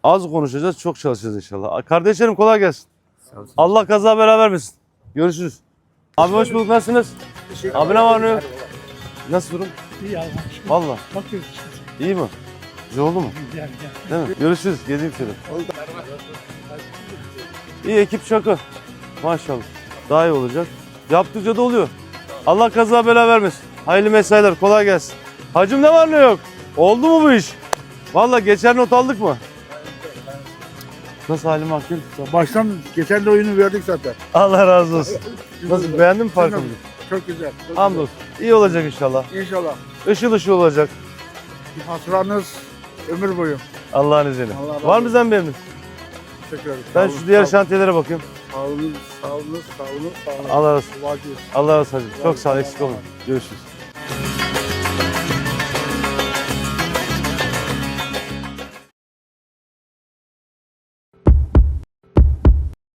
Az konuşacağız, çok çalışacağız inşallah. Kardeşlerim kolay gelsin. Allah kaza bela vermesin. Görüşürüz. Abi hoş bulduk. Nasılsınız? Abi ne var ne yok? Nasıl durum? İyi Allah'ım. Valla. Bakıyoruz. İyi mi? Güzel oldu mu? Gel. Değil mi? Görüşürüz. Gezeyim şöyle. İyi ekip şaka. Maşallah. Daha iyi olacak. Yaptıkça da oluyor. Allah kaza bela vermesin. Hayırlı mesailer. Kolay gelsin. Hacım ne var ne yok? Oldu mu bu iş? Valla geçer not aldık mı? Nasıl halim Akgül? Baştan geçen de oyunu verdik zaten. Allah razı olsun. Nasıl beğendin mi farkını? Çok güzel. Çok Hamdolsun. İyi olacak inşallah. güzel. İnşallah. Işıl ışıl olacak. Hatıranız ömür boyu. Allah'ın izniyle. Allah razı Var mı olsun. bizden bir emrin? Teşekkür ederim. Ben Sağ şu olun, diğer sağ şantiyelere bakayım. olun, sağ olun, sağ olun, sağ olun. Allah razı olsun. Duacıyız. Allah razı olsun hacım. Çok sağ ol. Eksik olmayın. Görüşürüz.